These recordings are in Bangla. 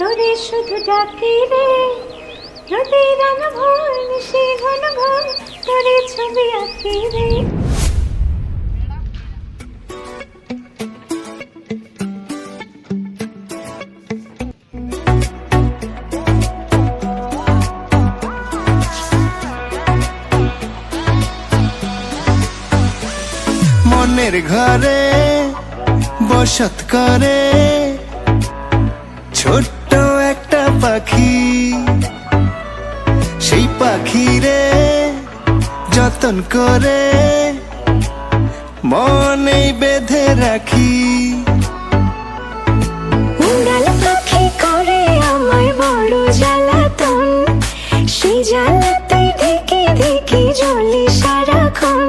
তোরে শুধু ডাকি রে, নদীর রঙ ভোর সে ঘন ঘন তোরে ছবি আঁকি রে। মনের ঘরে বসত করে ছোট্ট একটা পাখি, সেই পাখিরে যতন করে মনেই বেঁধে রাখি। উড়াল পাখি করে আমায় বড় জ্বালাতন, সেই জ্বালাতে ঢেকে ঢেকে জ্বলে সারাক্ষণ।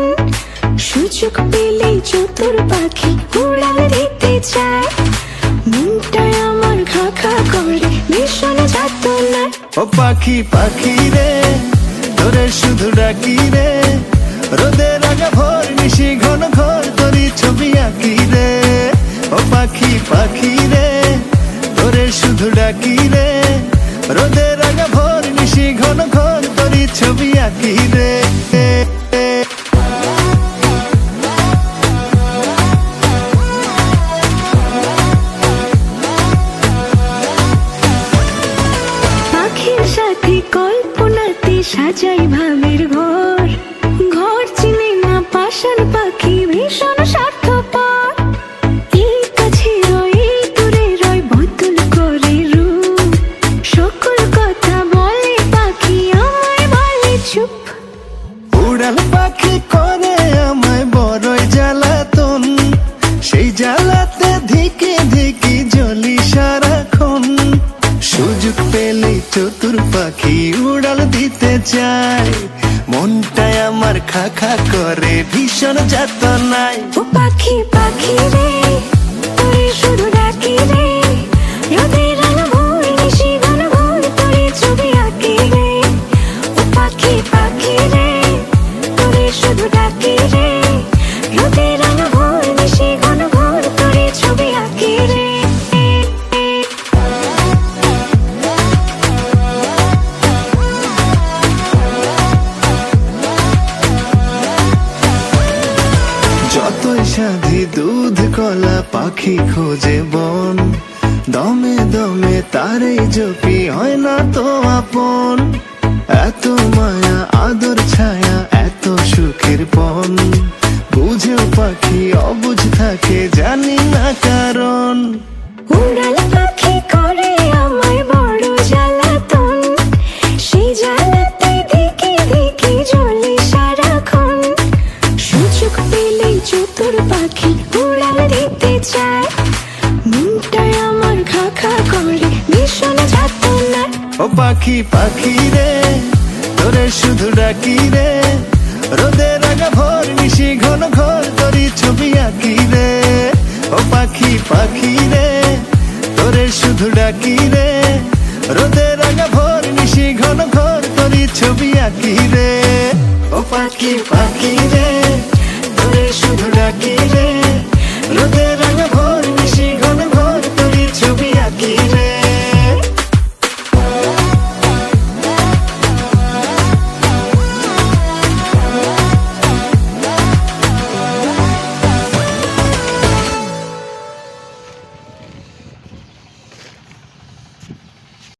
সুযোগ পেলেই চতুর পাখি উড়াল দিতে চায়, মনটায় আমার খা খা করে ভীষণ যাতনায়। ও পাখি পাখি রে তোরে শুধু ডাকি রে, রোদের আগা ভোর নিশি ঘন ঘর তোরই ছবি আঁকি রে। ও পাখি পাখি রে তোরে শুধু ডাকি রে, রোদের আগা ভোর নিশি ঘন ঘর তোরই ছবি আঁকি রে। পাখির সাথে কল্পনাতে সাজাই ভাবের ঘর, ঘর চিনে না পাষাণ পাখি ভীষণ স্বার্থপর। এই কাছে রয় এই দূরে রয় বদল করে রূপ, সকল কথা বলে পাখি আমায় বলে চুপ। উড়াল পাখি করে আমায় বড়ই জ্বালাতন, সেই জ্বালাতে ধিকে ধিকে জ্বলি সারাক্ষণ। সুযোগ পেলে চতুর পাখি উড়াল দিতে চায়, মনটায় আমার খা খা করে ভীষণ যাতনায়। ও পাখি পাখি রে তোরে শুধু ডাকি রে, রোদের আলো ভোর নিশি ঘন ঘোর তোরে ছবি আঁকি রে। ও পাখি পাখি রে তোরে শুধু ডাকি রে, রোদের আলো ভোর নিশি ঘন ঘোর তোরে ছবি আঁকি রে। যতই সাধি দুধ কলা পাখি খোঁজে বন, দমে দমে তারে জপি হয় না তো আপন। এত মায়া আদর ছায়া এত সুখের পন, বুঝেও পাখি অবুঝ থাকে জানি না কারণ। উড়াল পাখি করে আমায় বড় জ্বালাতন, সেই জ্বালাতে ধিকে ধিকে জ্বলে সারাক্ষণ। সুযোগ পেলেই চতুর পাখি উড়াল দিতে চায়, মনটায় আমার খা খা করে ভীষণ যাতনায়। ও পাখি পাখি রে তোরে শুধু ডাকি রে, রোদের আগা ভোর নিশি ঘন ঘর তোরই ছবি আঁকি রে। ও পাখি পাখি রে তোরে শুধু ডাকি রে, রোদের আগা ভোর নিশি ঘন ঘর তোরই ছবি আঁকি রে। ও পাখি পাখি রে